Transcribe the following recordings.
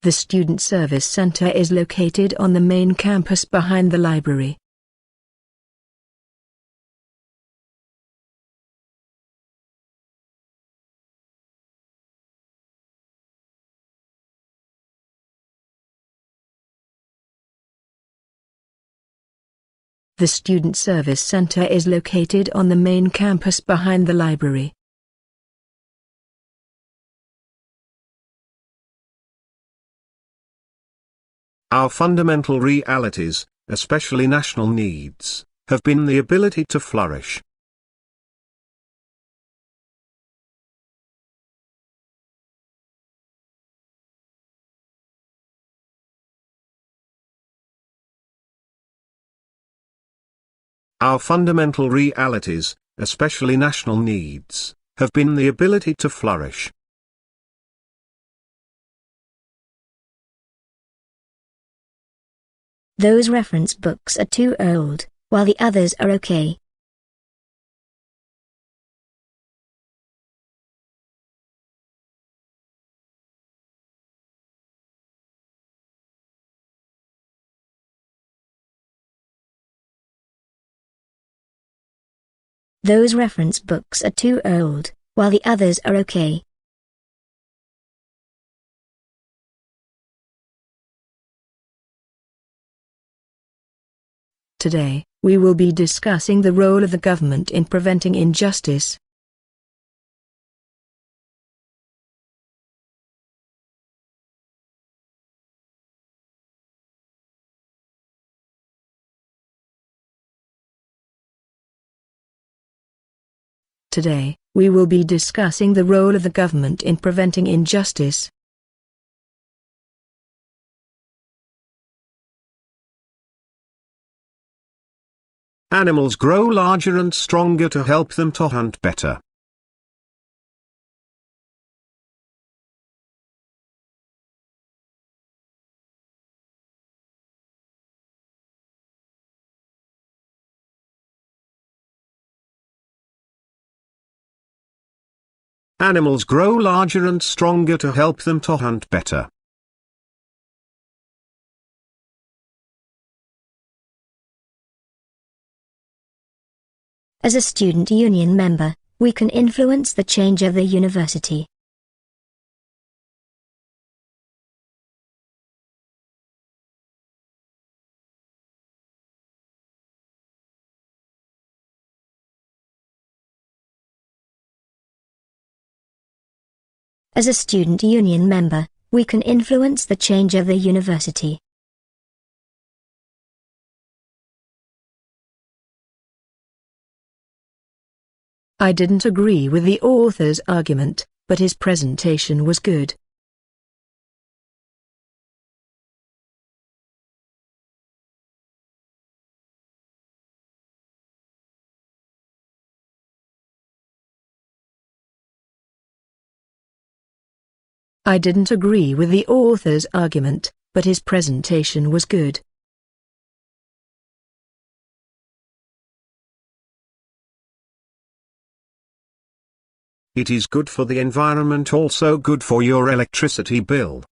The Student Service Center is located on the main campus behind the library. The Student Service Center is located on the main campus behind the library. Our fundamental realities, especially national needs, have been the ability to flourish. Our fundamental realities, especially national needs, have been the ability to flourish. Those reference books are too old, while the others are okay. Those reference books are too old, while the others are okay. Today, we will be discussing the role of the government in preventing injustice. Today, we will be discussing the role of the government in preventing injustice. Animals grow larger and stronger to help them to hunt better. Animals grow larger and stronger to help them to hunt better. As a student union member, we can influence the change of the university. As a student union member, we can influence the change of the university. I didn't agree with the author's argument, but his presentation was good. I didn't agree with the author's argument, but his presentation was good. It is good for the environment, also good for your electricity bill.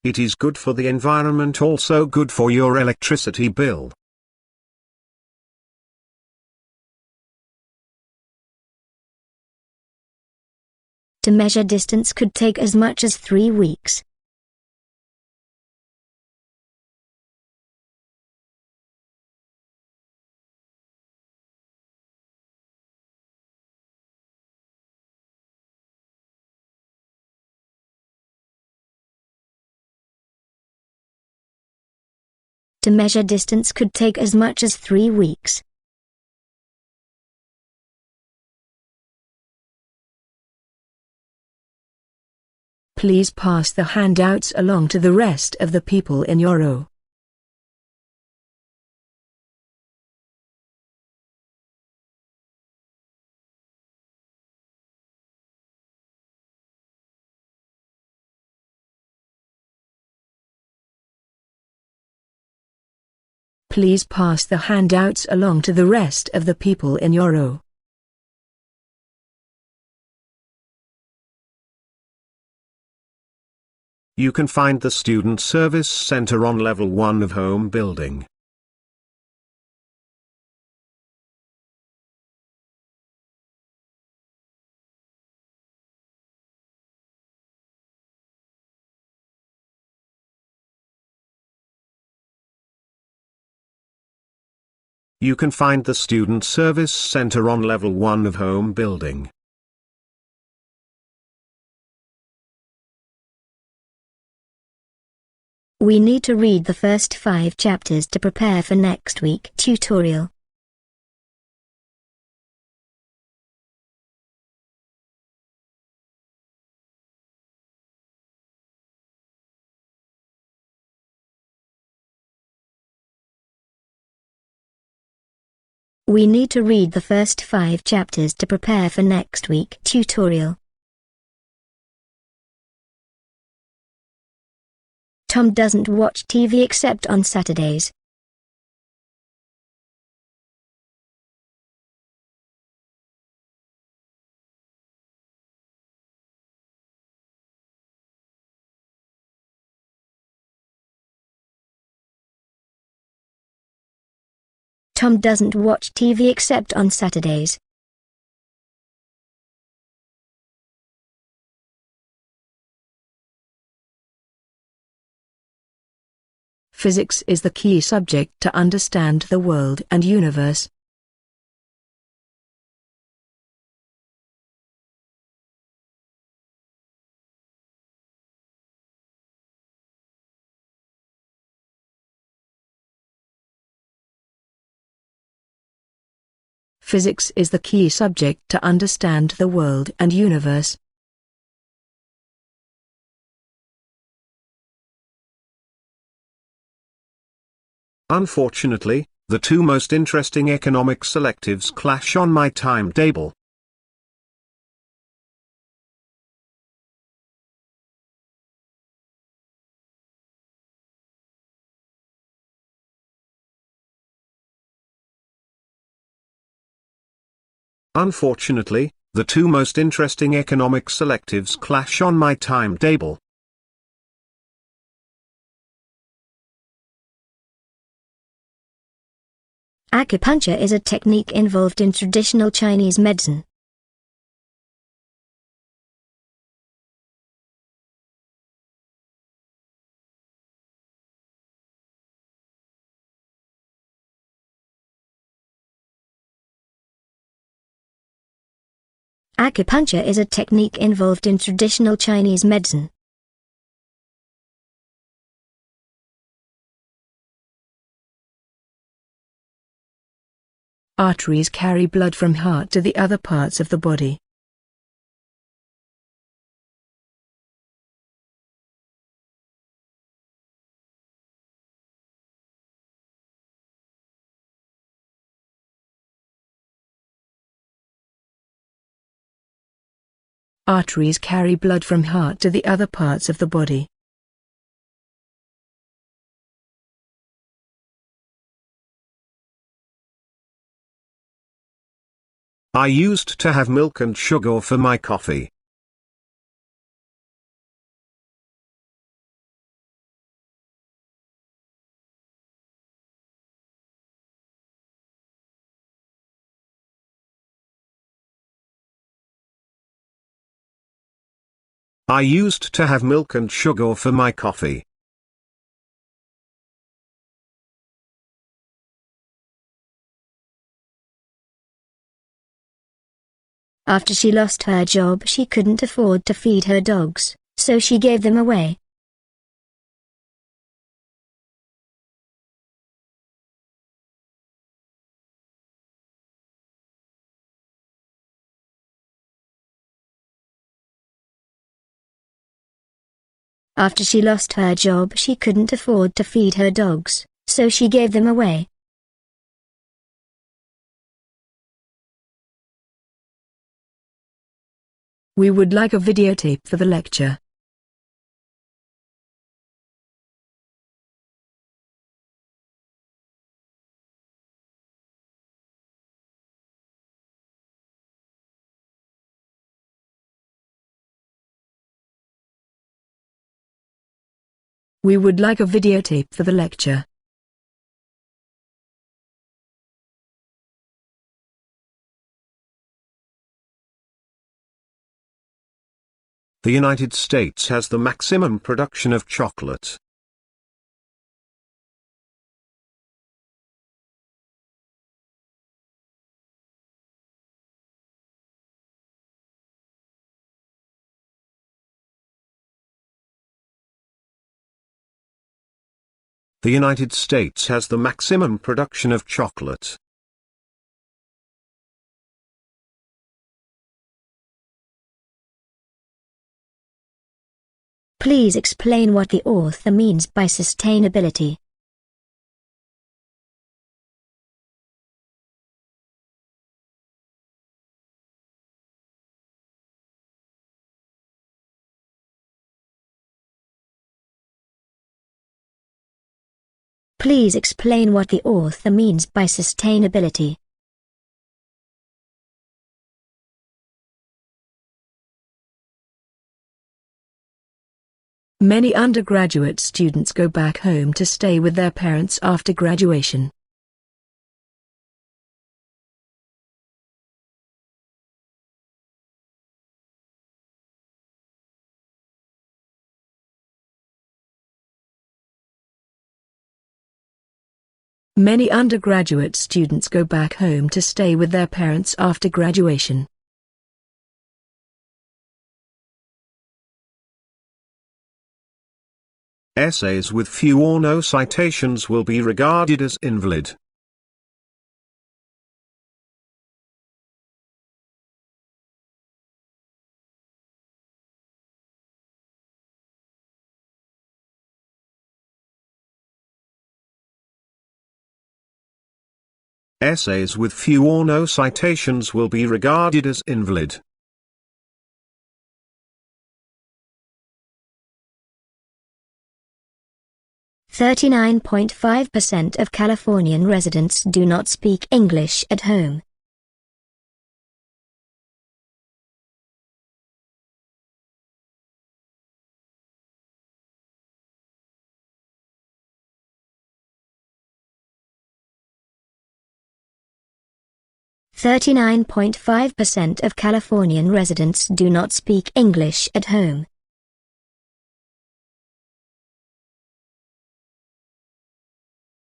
It is good for the environment, also good for your electricity bill. To measure distance could take as much as 3 weeks. To measure distance could take as much as 3 weeks. Please pass the handouts along to the rest of the people in your row. Please pass the handouts along to the rest of the people in your row. You can find the Student Service Center on level 1 of Home Building. You can find the Student Service Center on level 1 of Home Building. We need to read the first 5 chapters to prepare for next week's tutorial. We need to read the first 5 chapters to prepare for next week's tutorial. Tom doesn't watch TV except on Saturdays. Tom doesn't watch TV except on Saturdays. Physics is the key subject to understand the world and universe. Physics is the key subject to understand the world and universe. Unfortunately, the two most interesting economic selectives clash on my timetable. Unfortunately, the two most interesting economic selectives clash on my timetable. Acupuncture is a technique involved in traditional Chinese medicine. Acupuncture is a technique involved in traditional Chinese medicine. Arteries carry blood from heart to the other parts of the body. Arteries carry blood from heart to the other parts of the body. I used to have milk and sugar for my coffee. I used to have milk and sugar for my coffee. After she lost her job, she couldn't afford to feed her dogs, so she gave them away. After she lost her job, she couldn't afford to feed her dogs, so she gave them away. We would like a videotape for the lecture. We would like a videotape for the lecture. The United States has the maximum production of chocolate. The United States has the maximum production of chocolate. Please explain what the author means by sustainability. Please explain what the author means by sustainability. Many undergraduate students go back home to stay with their parents after graduation. Many undergraduate students go back home to stay with their parents after graduation. Essays with few or no citations will be regarded as invalid. Essays with few or no citations will be regarded as invalid. "39.5% of Californian residents do not speak English at home." "39.5% of Californian residents do not speak English at home."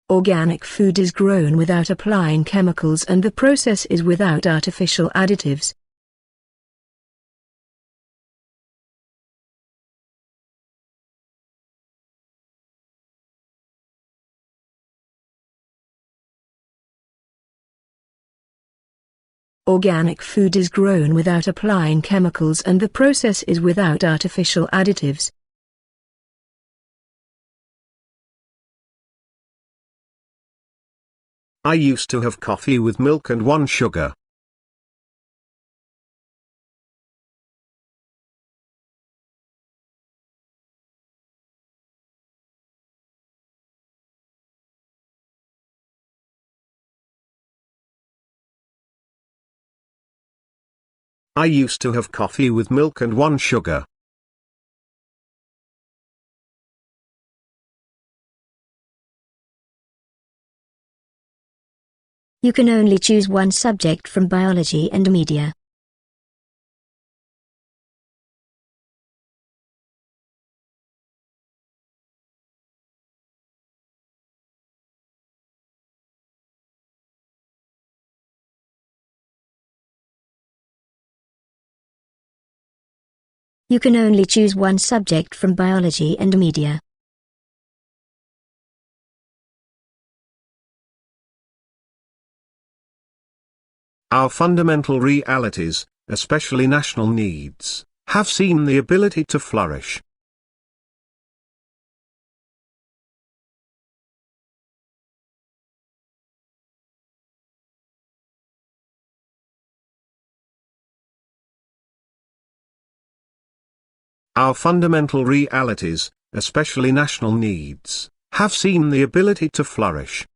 Organic food is grown without applying chemicals and the process is without artificial additives. Organic food is grown without applying chemicals and the process is without artificial additives. I used to have coffee with milk and 1 sugar. I used to have coffee with milk and 1 sugar. You can only choose one subject from biology and media. You can only choose one subject from biology and media. Our fundamental realities, especially national needs, have seen the ability to flourish. Our fundamental realities, especially national needs, have seen the ability to flourish.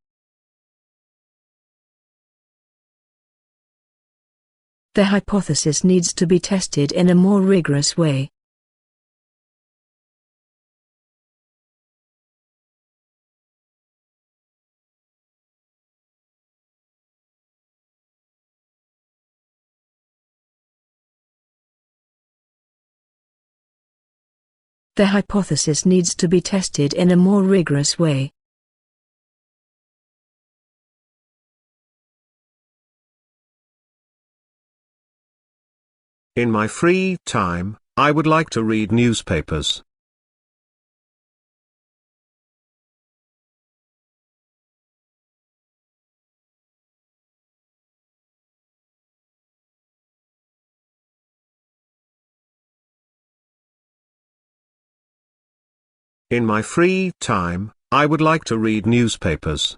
The hypothesis needs to be tested in a more rigorous way. The hypothesis needs to be tested in a more rigorous way. In my free time, I would like to read newspapers. In my free time, I would like to read newspapers.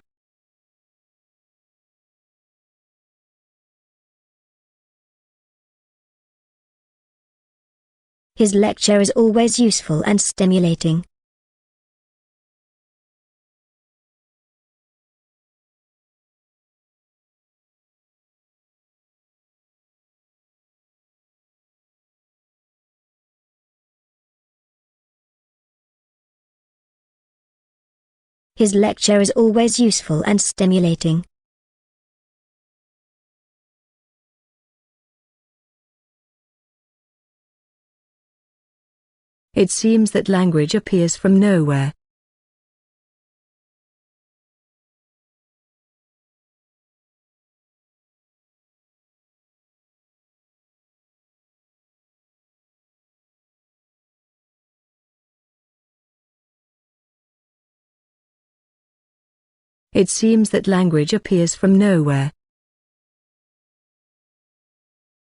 His lecture is always useful and stimulating. His lecture is always useful and stimulating. It seems that language appears from nowhere. It seems that language appears from nowhere.